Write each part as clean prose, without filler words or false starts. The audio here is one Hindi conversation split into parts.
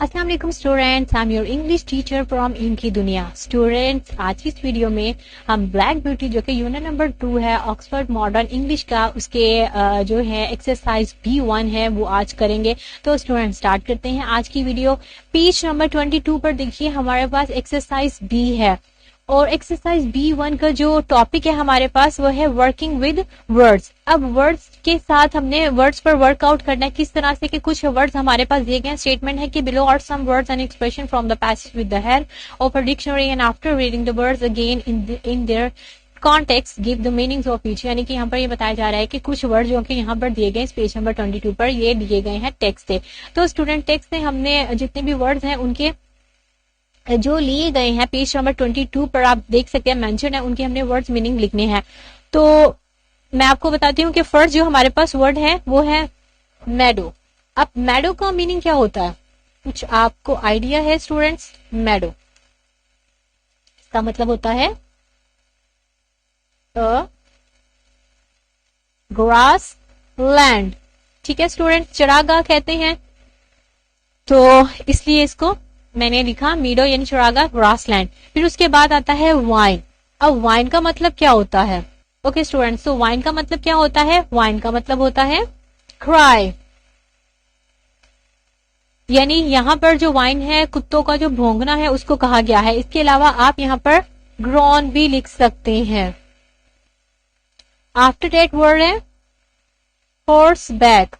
अस्सलाम वालेकुम students, I am your English teacher from इनकी दुनिया। स्टूडेंट्स, आज की इस वीडियो में हम ब्लैक ब्यूटी जो कि यूनिट नंबर 2 है ऑक्सफोर्ड मॉडर्न इंग्लिश का, उसके जो है एक्सरसाइज B1 है वो आज करेंगे। तो स्टूडेंट स्टार्ट करते हैं आज की वीडियो। पेज नंबर 22 पर देखिए हमारे पास एक्सरसाइज बी है और एक्सरसाइज B1 का जो टॉपिक है हमारे पास वो है वर्किंग विद वर्ड्स। अब वर्ड्स के साथ हमने वर्ड्स पर वर्कआउट करना है। किस तरह से कि कुछ वर्ड्स हमारे पास दिए गए स्टेटमेंट है कि below are some words and expression from the passage with the help of a dictionary and after reading the words again in their context give the meanings of each. यानी कि यहाँ पर ये बताया जा रहा है कि कुछ वर्ड जो कि यहाँ पर दिए गए पेज नंबर 22 पर ये दिए गए हैं टेक्स्ट से। तो स्टूडेंट टेक्स्ट से हमने जितने भी वर्ड्स हैं उनके जो लिए गए हैं पेज नंबर 22 पर आप देख सकते हैं मेंशन है, उनके हमने वर्ड्स मीनिंग लिखने हैं। तो मैं आपको बताती हूँ कि फर्स्ट जो हमारे पास वर्ड है वो है मैडो। अब मैडो का मीनिंग क्या होता है, कुछ आपको आइडिया है स्टूडेंट्स? मैडो इसका मतलब होता है ग्रास लैंड। ठीक है स्टूडेंट, चरागाह कहते हैं, तो इसलिए इसको मैंने लिखा मीडो यानी चरागाह, ग्रासलैंड। फिर उसके बाद आता है वाइन। अब वाइन का मतलब क्या होता है? ओके स्टूडेंट्स, तो वाइन का मतलब क्या होता है? वाइन का मतलब होता है क्राई, यानी यहाँ पर जो वाइन है कुत्तों का जो भौंकना है उसको कहा गया है। इसके अलावा आप यहाँ पर ग्रॉन भी लिख सकते हैं। आफ्टर डेट वर्ड है हॉर्स बैक।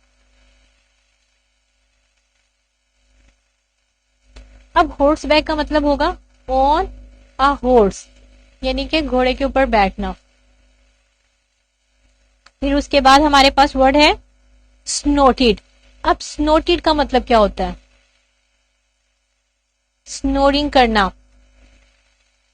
अब हॉर्स बैक का मतलब होगा ऑन अ हॉर्स, यानी कि घोड़े के ऊपर बैठना। फिर उसके बाद हमारे पास वर्ड है स्नोटेड। अब स्नोटेड का मतलब क्या होता है? स्नोरिंग करना।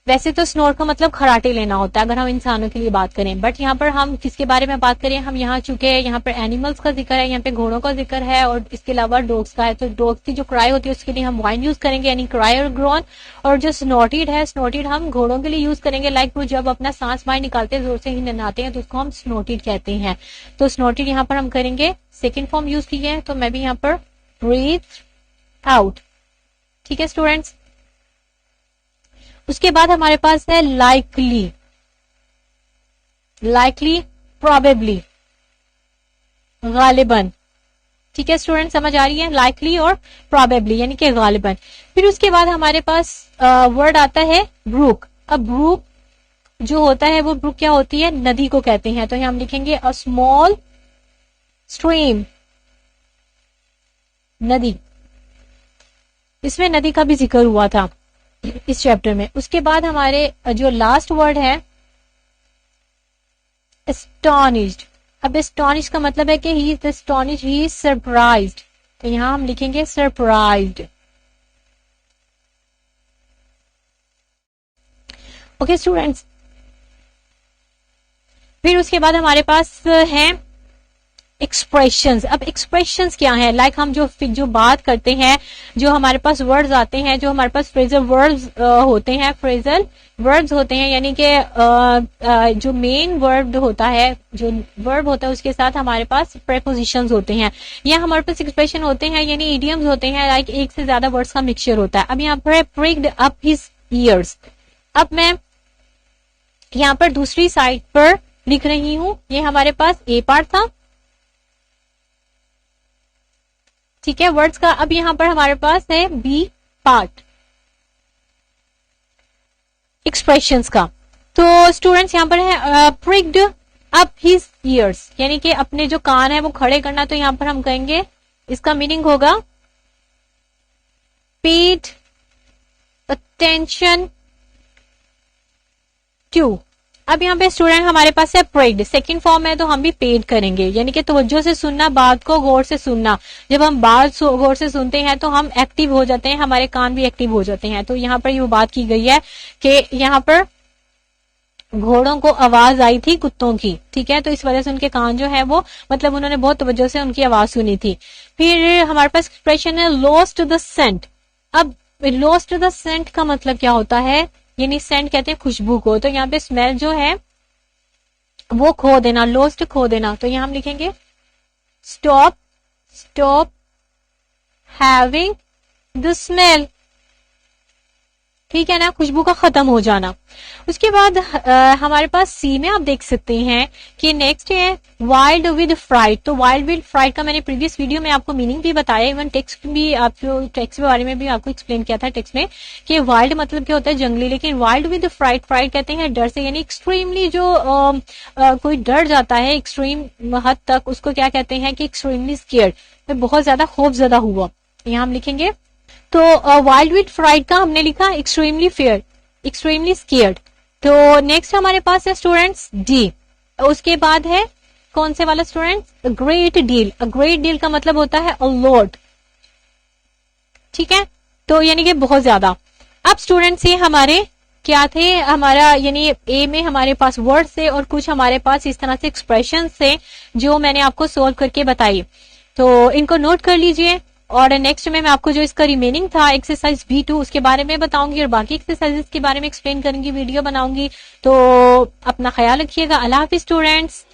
वैसे तो स्नोर का मतलब खराटे लेना होता है अगर हम इंसानों के लिए बात करें, बट यहाँ पर हम किसके बारे में बात करें? हम यहाँ चूंकि यहाँ पर एनिमल्स का जिक्र है, यहाँ पे घोड़ों का जिक्र है और इसके अलावा डॉग्स का है, तो डॉग्स की जो क्राई होती है उसके लिए हम वाइन यूज करेंगे यानी क्राई और ग्रॉन। और जो स्नोटेड है, स्नोटेड हम घोड़ों के लिए यूज करेंगे, लाइक वो जब अपना सांस बाहर निकालते हैं जोर से ही नहाते हैं तो उसको हम स्नोटेड कहते हैं। तो स्नोटेड यहाँ पर हम करेंगे, सेकेंड फॉर्म यूज की है, तो मैं भी यहाँ पर ब्रीथ आउट। ठीक है स्टूडेंट्स, उसके बाद हमारे पास है लाइकली। Likely, probably, गालिबन। ठीक है स्टूडेंट, समझ आ रही है? लाइकली और प्रोबेबली यानी कि गालिबन। फिर उसके बाद हमारे पास वर्ड आता है ब्रूक। अब ब्रूक जो होता है वो ब्रूक क्या होती है? नदी को कहते हैं, तो यहाँ हम लिखेंगे अ स्मॉल स्ट्रीम, नदी। इसमें नदी का भी जिक्र हुआ था इस चैप्टर में। उसके बाद हमारे जो लास्ट वर्ड है एस्टोनिश्ड। अब एस्टोनिश का मतलब है कि he is astonish, he is surprised, तो यहां हम लिखेंगे सरप्राइज्ड। ओके स्टूडेंट्स, फिर उसके बाद हमारे पास है एक्सप्रेशंस। अब एक्सप्रेशंस क्या है? लाइक हम जो बात करते हैं, जो हमारे पास वर्ड्स आते हैं, जो हमारे पास फ्रेजल वर्ड्स होते हैं, फ्रेजल वर्ड्स होते हैं, यानी कि जो मेन वर्ड होता है, जो वर्ब होता है उसके साथ हमारे पास प्रेपोजिशंस होते हैं, या हमारे पास एक्सप्रेशन होते हैं यानी इडियम्स होते हैं, लाइक एक से ज्यादा वर्ड्स का मिक्सचर होता है। अब यहाँ पर प्रिक्ड अप हिज ईयर्स। अब मैं यहाँ पर दूसरी साइड पर लिख रही हूं, ये हमारे पास ए पार्ट था, ठीक है वर्ड्स का। अब यहां पर हमारे पास है बी पार्ट एक्सप्रेशंस का। तो स्टूडेंट्स यहाँ पर है प्रिक्ड अप हिज ईयर्स, यानी कि अपने जो कान है वो खड़े करना, तो यहां पर हम कहेंगे इसका मीनिंग होगा पेड अटेंशन टू। अब यहाँ पे स्टूडेंट हमारे पास है प्रिक्ड, सेकंड फॉर्म है तो हम भी पेड करेंगे, यानी कि तवज्जो से सुनना, बात को गौर से सुनना। जब हम बात गौर से सुनते हैं तो हम एक्टिव हो जाते हैं, हमारे कान भी एक्टिव हो जाते हैं। तो यहाँ पर ये बात की गई है कि यहाँ पर घोड़ों को आवाज आई थी कुत्तों की, ठीक है, तो इस वजह से उनके कान जो है वो मतलब उन्होंने बहुत तवज्जो से उनकी आवाज सुनी थी। फिर हमारे पास एक्सप्रेशन है लॉस्ट द सेंट। अब लॉस्ट द सेंट का मतलब क्या होता है? यानी सेंट कहते हैं खुशबू को, तो यहाँ पे स्मेल जो है वो खो देना, लॉस्ट खो देना, तो यहाँ हम लिखेंगे स्टॉप हैविंग द स्मेल, ठीक है ना, खुशबू का खत्म हो जाना। उसके बाद हमारे पास सी में आप देख सकते हैं कि नेक्स्ट है वाइल्ड विद फ्राइट। तो वाइल्ड विद फ्राइट का मैंने प्रीवियस वीडियो में आपको मीनिंग भी बताया, इवन टेक्स्ट भी, आपको टेक्स्ट के बारे में भी आपको एक्सप्लेन किया था टेक्स्ट में कि वाइल्ड मतलब क्या होता है, जंगली, लेकिन वाइल्ड विद फ्राइट, फ्राइट कहते हैं डर से, यानी एक्सट्रीमली जो कोई डर जाता है एक्सट्रीम हद तक, उसको क्या कहते हैं कि एक्सट्रीमली स्केयर्ड, बहुत ज्यादा खौफजदा हुआ, यहाँ हम लिखेंगे। तो वाइल्ड विद फ्राइट का हमने लिखा एक्सट्रीमली फियर, एक्सट्रीमली स्केयर्ड। तो नेक्स्ट हमारे पास है स्टूडेंट्स डी। उसके बाद है कौन से वाला students, great deal. Great deal का मतलब होता है अ लॉट, ठीक है, तो यानी कि बहुत ज्यादा। अब स्टूडेंट्स ये हमारे क्या थे, हमारा यानी ए में हमारे पास वर्ड से और कुछ हमारे पास इस तरह से एक्सप्रेशन से जो मैंने आपको सोल्व करके बताई, तो इनको नोट कर लीजिए। और नेक्स्ट में मैं आपको जो इसका रिमेनिंग था एक्सरसाइज B2 उसके बारे में बताऊंगी और बाकी एक्सरसाइजेस के बारे में एक्सप्लेन करूंगी, वीडियो बनाऊंगी। तो अपना ख्याल रखिएगा। अल्लाह हाफिज स्टूडेंट्स।